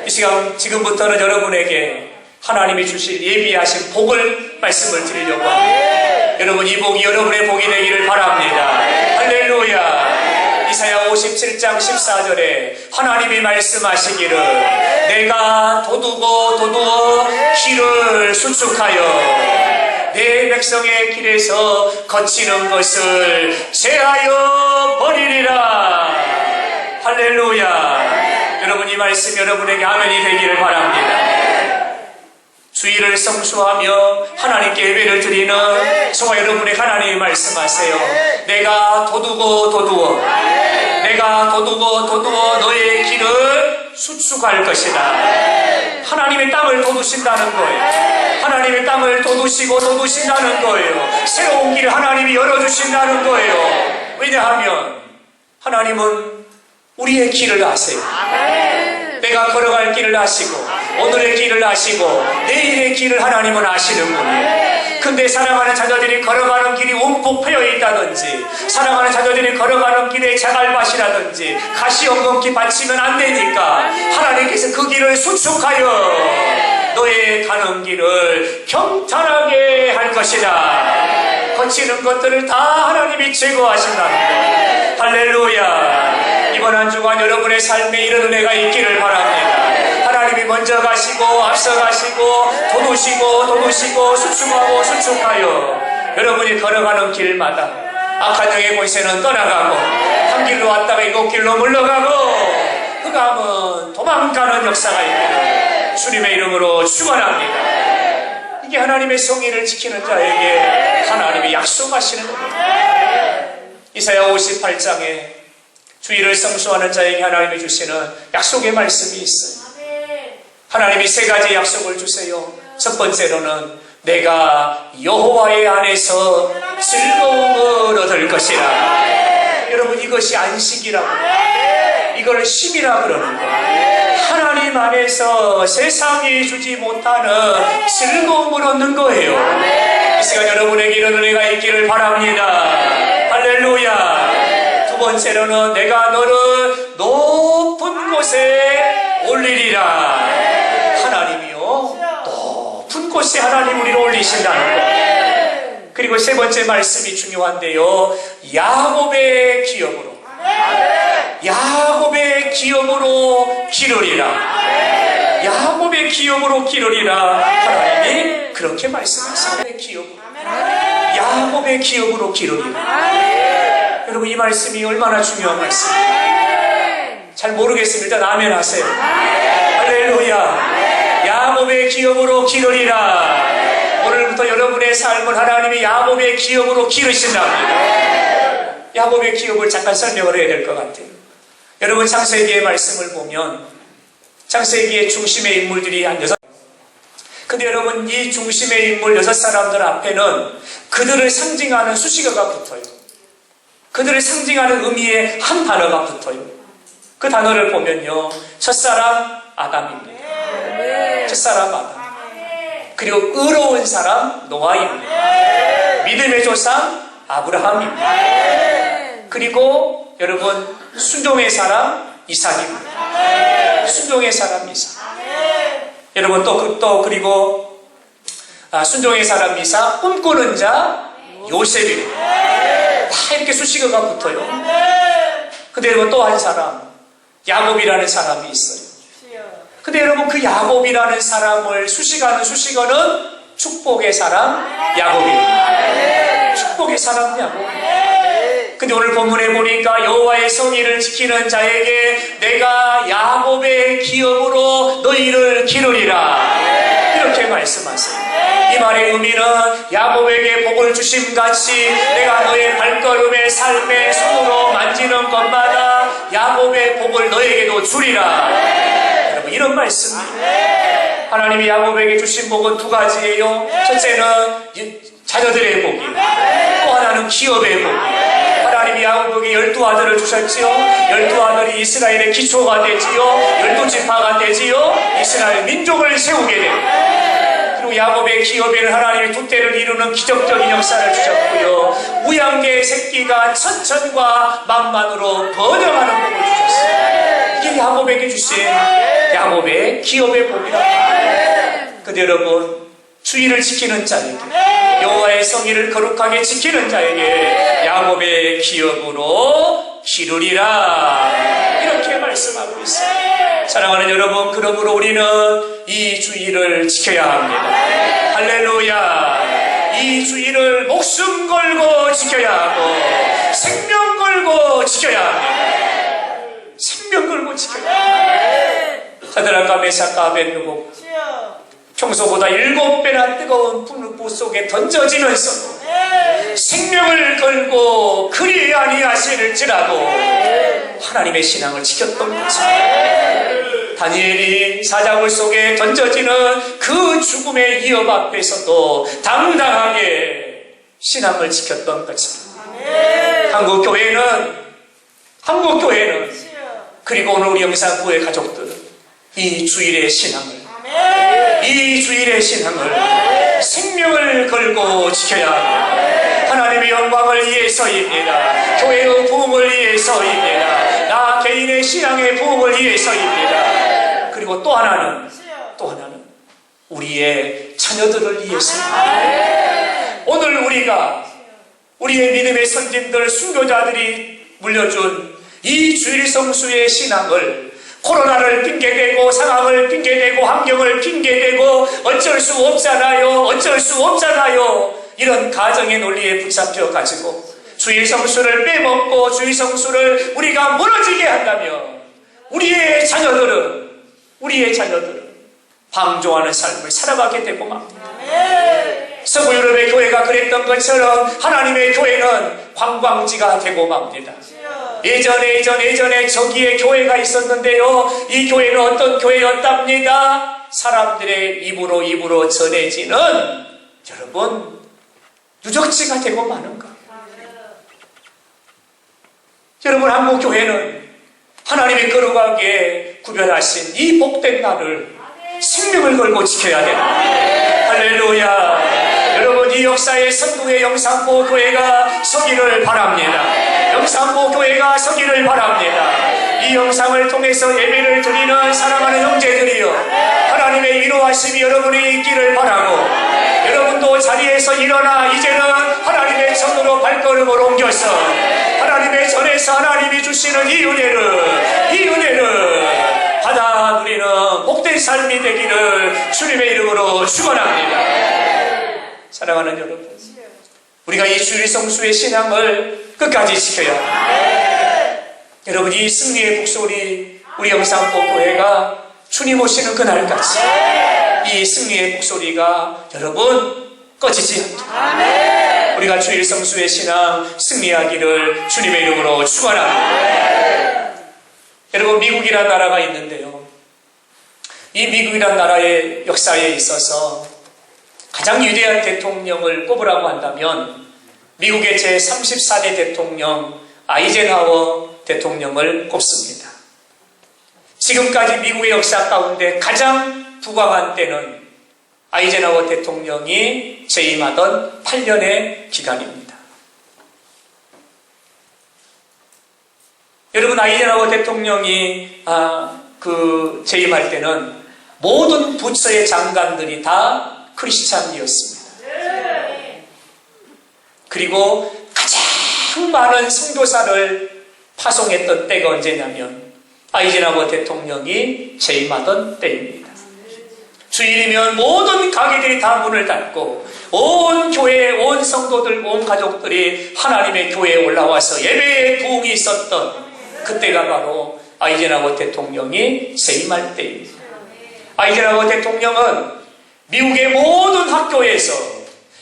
이 시간 지금부터는 여러분에게 하나님이 주실 예비하신 복을 말씀을 드리려고 합니다. 여러분, 이 복이 여러분의 복이 되기를 바랍니다. 할렐루야. 이사야 57장 14절에 하나님이 말씀하시기를 내가 도두어 길을 수축하여 내 백성의 길에서 거치는 것을 제하여 버리리라. 할렐루야. 여러분, 이 말씀 여러분에게 아멘이 되기를 바랍니다. 주의를 성수하며 하나님께 예배를 드리는 저와 여러분의 하나님이 말씀하세요. 내가 도두어 너의 길을 수축할 것이다. 하나님의 땅을 도두신다는 거예요. 하나님의 땅을 도두신다는 거예요. 새로운 길을 하나님이 열어주신다는 거예요. 왜냐하면 하나님은 우리의 길을 아세요. 내가 걸어갈 길을 아시고 오늘의 길을 아시고 내일의 길을 하나님은 아시는 분이에요. 근데 사랑하는 자녀들이 걸어가는 길이 움푹 패여 있다든지 사랑하는 자녀들이 걸어가는 길에 자갈밭이라든지 가시엉겅퀴 받치면 안 되니까 하나님께서 그 길을 수축하여 너의 가는 길을 평탄하게 할 것이다. 거치는 것들을 다 하나님이 제거하신다는 거예요. 할렐루야. 이번 한 주간 여러분의 삶에 이런 은혜가 있기를 바랍니다. 하나님이 먼저 가시고 앞서 가시고 도두시고 수축하여 여러분이 걸어가는 길마다 악한 영의 권세는 떠나가고 한 길로 왔다가 일곱 길로 물러가고 흑암은 도망가는 역사가 있기를 주님의 이름으로 축원합니다. 이게 하나님의 성의를 지키는 자에게 하나님이 약속하시는 겁니다. 이사야 58장에 주의를 성수하는 자에게 하나님이 주시는 약속의 말씀이 있어요. 하나님이 세 가지 약속을 주세요. 첫 번째로는 내가 여호와의 안에서 즐거움을 얻을 것이라. 여러분, 이것이 안식이라고 이걸 쉼이라 그러는 거예요. 하나님 안에서 세상이 주지 못하는 즐거움을 얻는 거예요. 이 시간 여러분에게 이런 은혜가 있기를 바랍니다. 할렐루야. 두 번째로는 내가 너를 높은 곳에 올리리라. 하나님이요, 높은 곳에 하나님 우리를 올리신다는 것. 그리고 세 번째 말씀이 중요한데요, 야곱의 기업으로 기르리라. 야곱의 기업으로 기르리라. 하나님이 그렇게 말씀하세요. 야곱의 기업으로 기르리라. 여러분, 이 말씀이 얼마나 중요한 말씀이에요. 잘 모르겠습니다. 일단 아멘 하세요. 할렐루야. 야곱의 기업으로 기르리라. 오늘부터 여러분의 삶을 하나님이 야곱의 기업으로 기르신답니다. 야곱의 기업을 잠깐 설명을 해야 될 것 같아요. 여러분, 창세기의 말씀을 보면 창세기의 중심의 인물들이 한 6. 근데 여러분, 이 중심의 인물 6사람들 앞에는 그들을 상징하는 수식어가 붙어요. 그들을 상징하는 의미의 한 단어가 붙어요. 그 단어를 보면요, 첫사람 아담입니다. 첫사람 아담. 그리고 의로운 사람 노아입니다. 믿음의 조상 아브라함입니다. 그리고 여러분, 순종의 사람 이삭입니다. 순종의 사람 이삭. 여러분, 그리고 순종의 사람 이삭, 꿈꾸는 자 요셉입니다. 다 이렇게 수식어가 붙어요. 근데 여러분, 또 한 사람 야곱이라는 사람이 있어요. 근데 여러분, 그 야곱이라는 사람을 수식하는 수식어는 축복의 사람 야곱입니다. 축복의 사람 야곱. 근데 오늘 본문에 보니까 여호와의 성의를 지키는 자에게 내가 야곱의 기업으로 너희를 기르리라. 이렇게 말씀하세요. 이 말의 의미는 야곱에게 복을 주심같이 내가 너의 발걸음의 삶의 손으로 만지는 것마다 야곱의 복을 너에게도 주리라. 여러분, 이런 말씀입니다. 하나님이 야곱에게 주신 복은 두 가지예요. 첫째는 자녀들의 복이요, 또 하나는 기업의 복이요. 하나님이 야곱에게 12아들을 주셨지요. 12아들이 이스라엘의 기초가 되지요. 12지파가 되지요. 이스라엘 민족을 세우게 됩니다. 그리고 야곱의 기업에는 하나님이 두 때를 이루는 기적적인 역사를 주셨고요. 우양개 새끼가 천천과 만만으로 번영하는 복을 주셨어요. 이게 야곱에게 주신 야곱의 기업의 복이라고 합니다. 근데 여러분, 주의를 지키는 자에게, 여호와의 성의를 거룩하게 지키는 자에게 야곱의 기업으로 기르리라, 이렇게 말씀하고 있어요. 사랑하는 여러분, 그러므로 우리는 이 주의를 지켜야 합니다. 할렐루야. 이 주의를 목숨 걸고 지켜야 하고 생명 걸고 지켜야 합니다. 생명 걸고 지켜야 합니다. 사드락과 메삭과 아벳느고 평소보다 7배나 뜨거운 불 속에 던져지면서도 생명을 걸고 그리 아니하실지라도 하나님의 신앙을 지켰던 거죠. 다니엘이 사자굴 속에 던져지는 그 죽음의 위협 앞에서도 당당하게 신앙을 지켰던 거죠. 한국 교회는 그리고 오늘 우리 영상교회 가족들은 이 주일의 신앙을 생명을 걸고 지켜야 합니다. 하나님의 영광을 위해서입니다. 교회의 부흥을 위해서입니다. 나 개인의 신앙의 부흥을 위해서입니다. 그리고 또 하나는 우리의 자녀들을 위해서입니다. 오늘 우리의 믿음의 선진들, 순교자들이 물려준 이 주일 성수의 신앙을 코로나를 핑계대고 상황을 핑계대고 환경을 핑계대고 어쩔 수 없잖아요 이런 가정의 논리에 붙잡혀 가지고 주일 성수를 빼먹고 주일 성수를 우리가 무너지게 한다면 우리의 자녀들은 방종하는 삶을 살아가게 되고 맙니다. 서구 유럽의 교회가 그랬던 것처럼 하나님의 교회는 관광지가 되고 맙니다. 예전에 저기에 교회가 있었는데요, 이 교회는 어떤 교회였답니다. 사람들의 입으로 전해지는, 여러분, 유적지가 되고 마는 것. 여러분, 한국 교회는 하나님의 거룩하게 구별하신 이 복된 날을 생명을 걸고 지켜야 됩니다. 할렐루야. 여러분, 이 역사의 선두의 영산포 교회가 서기를 바랍니다. 영산포 교회가 서기를 바랍니다. 이 영상을 통해서 예배를 드리는 사랑하는 형제들이여, 하나님의 인도하심이 여러분이 있기를 바라고, 여러분도 자리에서 일어나 이제는 하나님의 전으로 발걸음을 옮겨서 하나님의 전에서 하나님이 주시는 이 은혜를 받아 누리는 복된 삶이 되기를 주님의 이름으로 축원합니다. 사랑하는 여러분, 우리가 이 주일 성수의 신앙을 끝까지 지켜야 합니다. 여러분, 이 승리의 북소리 우리 영산포 교회가 주님 오시는 그날까지 이 승리의 목소리가 여러분 꺼지지 않도록 우리가 주일 성수의 신앙 승리하기를 주님의 이름으로 축원합니다. 여러분, 미국이라는 나라가 있는데요, 이 미국이라는 나라의 역사에 있어서 가장 위대한 대통령을 꼽으라고 한다면 미국의 제34대 대통령 아이젠하워 대통령을 꼽습니다. 지금까지 미국의 역사 가운데 가장 부강한 때는 아이젠하워 대통령이 재임하던 8년의 기간입니다. 여러분, 아이젠하워 대통령이 재임할 때는 모든 부처의 장관들이 다 크리스찬이었습니다. 그리고 가장 많은 선교사를 파송했던 때가 언제냐면 아이젠하워 대통령이 재임하던 때입니다. 주일이면 모든 가게들이 다 문을 닫고 온 교회, 온 성도들, 온 가족들이 하나님의 교회에 올라와서 예배의 부흥이 있었던 그때가 바로 아이젠하워 대통령이 재임할 때입니다. 아이젠하워 대통령은 미국의 모든 학교에서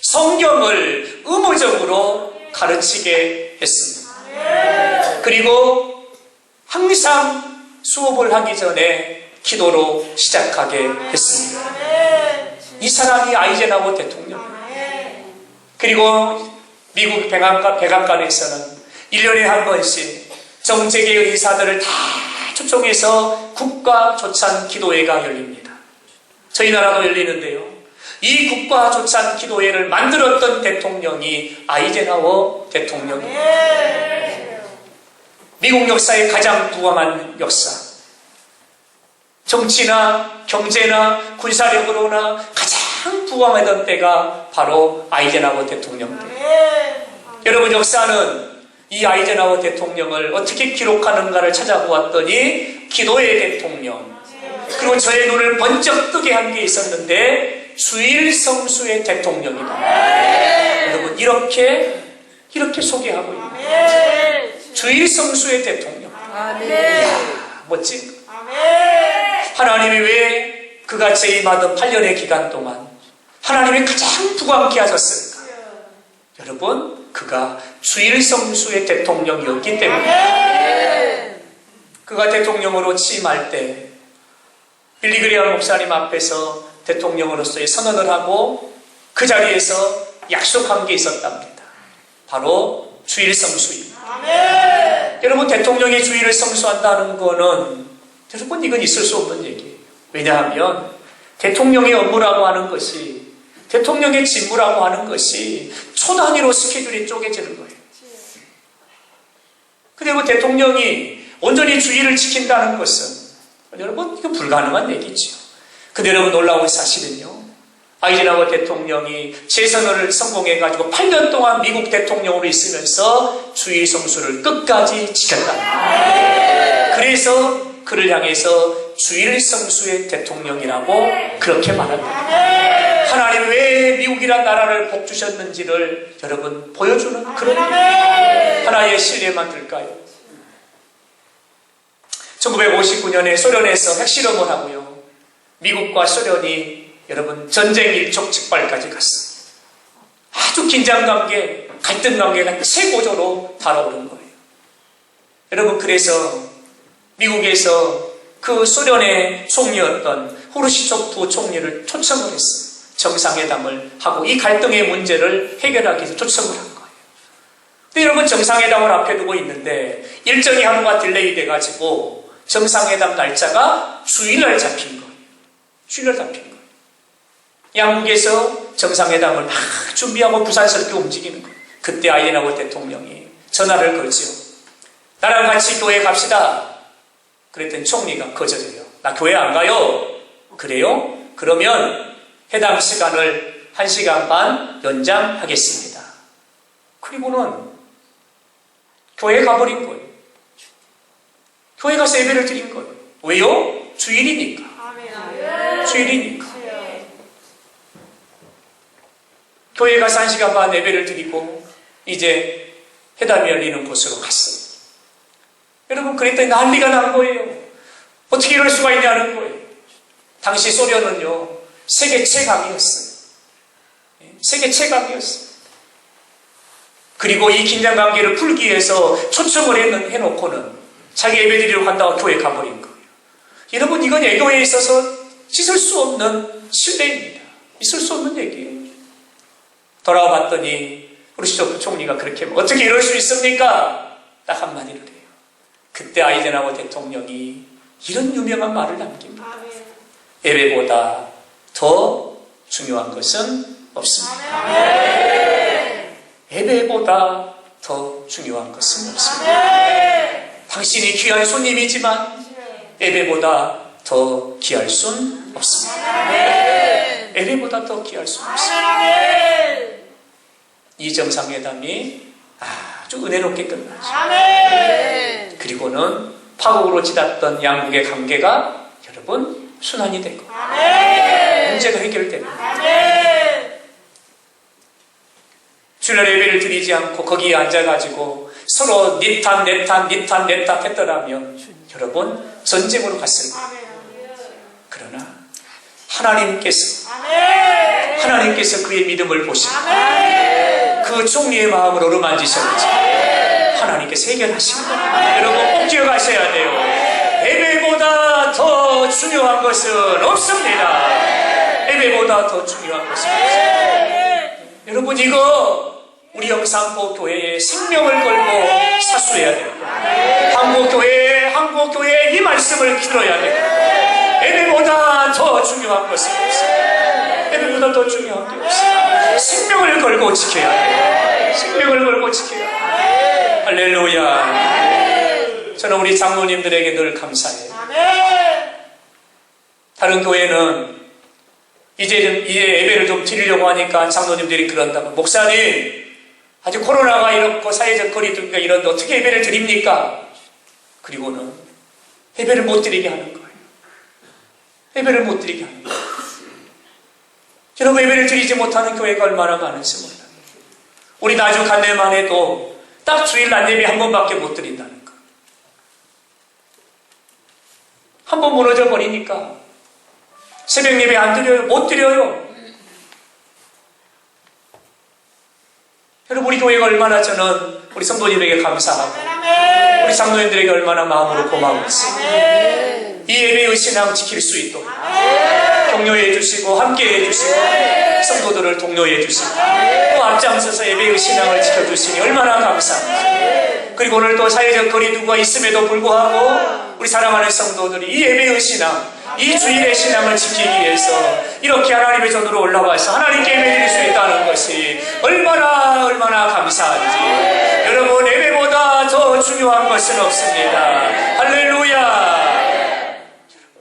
성경을 의무적으로 가르치게 했습니다. 그리고 항상 수업을 하기 전에 기도로 시작하게 했습니다. 이 사람이 아이젠하워 대통령입니다. 그리고 미국 백악관에서는 1년에 한 번씩 정책의 의사들을 다 초청해서 국가조찬 기도회가 열립니다. 저희 나라도 열리는데요. 이 국가조찬 기도회를 만들었던 대통령이 아이젠하워 대통령입니다. 미국 역사의 가장 부강한 역사. 정치나 경제나 군사력으로나 가장 부강하던 때가 바로 아이젠하워 대통령 때. 여러분, 역사는 이 아이젠하워 대통령을 어떻게 기록하는가를 찾아보았더니 기도의 대통령, 그리고 저의 눈을 번쩍 뜨게 한 게 있었는데 주일 성수의 대통령이다. 여러분, 이렇게 소개하고 있습니다. 주일 성수의 대통령. 이야, 멋진. 하나님이 왜 그가 재임하던 8년의 기간 동안 하나님이 가장 부강케 하셨을까? 여러분, 그가 주일 성수의 대통령이었기 때문에. 그가 대통령으로 취임할 때 빌리 그레이엄 목사님 앞에서 대통령으로서의 선언을 하고 그 자리에서 약속한 게 있었답니다. 바로 주일 성수입니다. 여러분, 대통령이 주일을 성수한다는 거는, 여러분, 이건 있을 수 없는 얘기예요. 왜냐하면 대통령의 업무라고 하는 것이, 대통령의 직무라고 하는 것이 초 단위로 스케줄이 쪼개지는 거예요. 그리고 대통령이 온전히 주의를 지킨다는 것은, 여러분, 이거 불가능한 얘기죠. 근데 여러분, 놀라운 사실은요, 아이젠하워 대통령이 재선을 성공해가지고 8년 동안 미국 대통령으로 있으면서 주일 성수를 끝까지 지켰다. 그래서 그를 향해서 주일 성수의 대통령이라고 그렇게 말합니다. 하나님 왜 미국이란 나라를 복 주셨는지를 여러분 보여주는 그런 하나의 신뢰만 들까요? 1959년에 소련에서 핵실험을 하고요, 미국과 소련이 여러분 전쟁 일촉즉발까지 갔어요. 아주 긴장관계, 갈등관계가 최고조로 달아오른 거예요. 여러분, 그래서 미국에서 그 소련의 총리였던 후르시초프 총리를 초청을 했어요. 정상회담을 하고 이 갈등의 문제를 해결하기 위해서 초청을 한 거예요. 근데 여러분, 정상회담을 앞에 두고 있는데 일정이 하루가 딜레이 돼가지고 정상회담 날짜가 주일날 잡힌 거예요. 주일날 잡힌 거예요. 양국에서 정상회담을 막 준비하고 부산스럽게 움직이는 거예요. 그때 아이젠하워 대통령이 전화를 걸지요. 나랑 같이 교회 갑시다. 그랬더니 총리가 거절해요. 나 교회 안 가요. 그래요? 그러면 회담 시간을 1시간 반 연장하겠습니다. 그리고는 교회에 가버린 거예요. 교회 가서 예배를 드린 거예요. 왜요? 주일이니까. 주일이니까. 교회 가서 1시간 반 예배를 드리고 이제 회담이 열리는 곳으로 갔어요. 여러분, 그랬더니 난리가 난 거예요. 어떻게 이럴 수가 있냐는 거예요. 당시 소련은요, 세계 최강이었어요. 세계 최강이었어요. 그리고 이 긴장관계를 풀기 위해서 초청을 해놓고는 자기 예배드리러 간다고 교회 가버린 거예요. 여러분, 이건 애교에 있어서 씻을 수 없는 신뢰입니다. 있을 수 없는 얘기예요. 돌아와 봤더니 후르시초프 총리가 그렇게 어떻게 이럴 수 있습니까? 딱 한마디를 해요. 그때 아이젠하워 대통령이 이런 유명한 말을 남깁니다. 예배보다 더 중요한 것은 없습니다. 예배보다 더 중요한 것은 없습니다. 당신이 귀한 손님이지만 예배보다 더 귀할 순 없습니다. 예배보다 더 귀할 순 없습니다. 이 정상회담이 아주 은혜롭게 끝나죠. 그리고는 파국으로 치닫던 양국의 관계가 여러분 순환이 되고 문제가 해결됩니다. 주일날 예배를 드리지 않고 거기에 앉아가지고 서로 니탄 내탄 했더라면 여러분 전쟁으로 갔을 거예요. 그러나 하나님께서 그의 믿음을 보시고 그 종리의 마음을 어루만지셨는지 하나님께서 해결하십니다. 여러분 꼭 기억하셔야 돼요. 예배보다 더 중요한 것은 없습니다. 예배보다 더 중요한 것은 없습니다. 여러분 이거 우리 영산포교회의 생명을 걸고 사수해야 됩니다. 한국교회에 이 말씀을 들어야 됩니다. 예배보다 더 중요한 것은 없습니다. 예배보다 더 중요한 게 없습니다. 생명을 걸고 지켜야 돼요. 생명을 걸고 지켜야 돼요. 할렐루야. 저는 우리 장로님들에게 늘 감사해요. 다른 교회는 이제 예배를 좀 드리려고 하니까 장로님들이 그런다고, 목사님 아직 코로나가 이렇고 사회적 거리두기가 이런데 어떻게 예배를 드립니까? 그리고는 예배를 못 드리게 하는 거예요. 예배를 못 드리게 하는 거예요. 여러분 예배를 드리지 못하는 교회가 얼마나 많은지 몰라요. 우리 나주 간내만 해도 딱 주일 날 예배 한 번밖에 못 드린다는 거. 한 번 무너져 버리니까 새벽 예배 안 드려요. 못 드려요. 여러분 우리 교회가 얼마나 저는 우리 성도님에게 감사하고 우리 장로님들에게 얼마나 마음으로 고마운지 이 예배의 신앙 지킬 수 있도록 격려해 주시고 함께 해주시고 성도들을 독려해 주시고 또 앞장서서 예배의 신앙을 지켜주시니 얼마나 감사합니다. 그리고 오늘 또 사회적 거리두기가 있음에도 불구하고 우리 사랑하는 성도들이 이 예배의 신앙, 이 주일의 신앙을 지키기 위해서 이렇게 하나님의 전으로 올라와서 하나님께 예배드릴 수 있다는 것이 얼마나 감사한지. 여러분 예배보다 더 중요한 것은 없습니다. 할렐루야.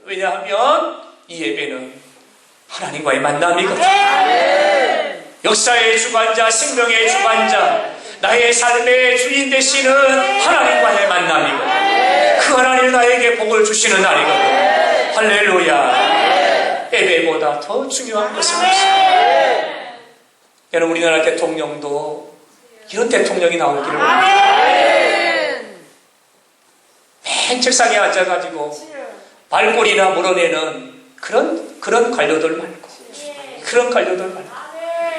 왜냐하면 이 예배는 하나님과의 만남이거든요. 역사의 주관자, 생명의 주관자, 나의 삶의 주인 되시는 하나님과의 만남이거든요. 그 하나님 나에게 복을 주시는 날이거든요. 할렐루야. 예배보다 더 중요한 것은 없습니다. 여러분 우리나라 대통령도 이런 대통령이 나오기를 원합니다. 맨 책상에 앉아가지고 말꼬리나 물어내는 그런 관료들 말고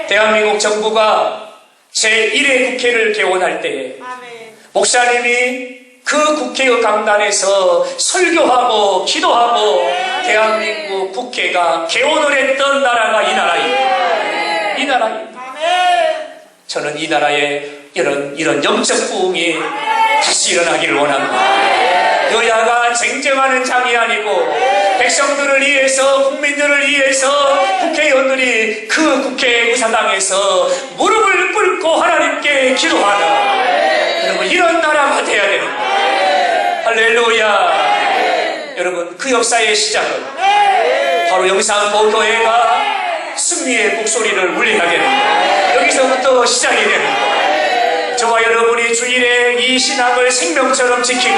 대한민국 정부가 제1회 국회를 개원할 때에 목사님이 그 국회의 강단에서 설교하고 기도하고 대한민국 국회가 개원을 했던 나라가 이 나라입니다. 이 나라입니다. 저는 이 나라에 이런 영적 부흥이 다시 일어나기를 원합니다. 여야가 쟁쟁하는 장이 아니고 백성들을 위해서 국민들을 위해서 국회의원들이 그 국회 의사당에서 무릎을 꿇고 하나님께 기도하는 여러분 이런 나라가 돼야 되는 거예요. 할렐루야. 여러분 그 역사의 시작은 바로 영산포교회가 승리의 목소리를 울리게 되는 거예요. 여기서부터 시작이 되는 거예요. 저와 여러분이 주일에 이 신앙을 생명처럼 지키고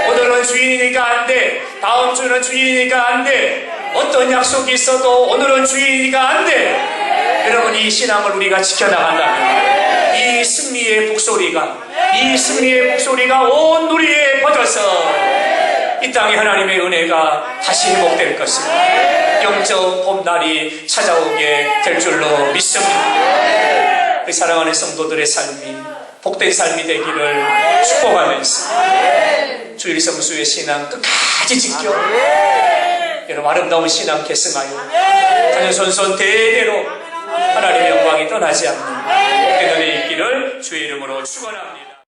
오늘은 주일이니까 안 돼, 다음 주는 주일이니까 안 돼, 어떤 약속이 있어도 오늘은 주일이니까 안 돼. 여러분 이 신앙을 우리가 지켜나간다면 이 승리의 목소리가 온 누리에 퍼져서 이 땅에 하나님의 은혜가 다시 회복될 것입니다. 영적 봄날이 찾아오게 될 줄로 믿습니다. 우리 사랑하는 성도들의 삶이 복된 삶이 되기를 축복하면서 주일 성수의 신앙 끝까지 지켜 여러분 아름다운 신앙 계승하여 자녀손손 대대로 하나님의 영광이 떠나지 않는 복된 은혜 있기를 주의 이름으로 축원합니다.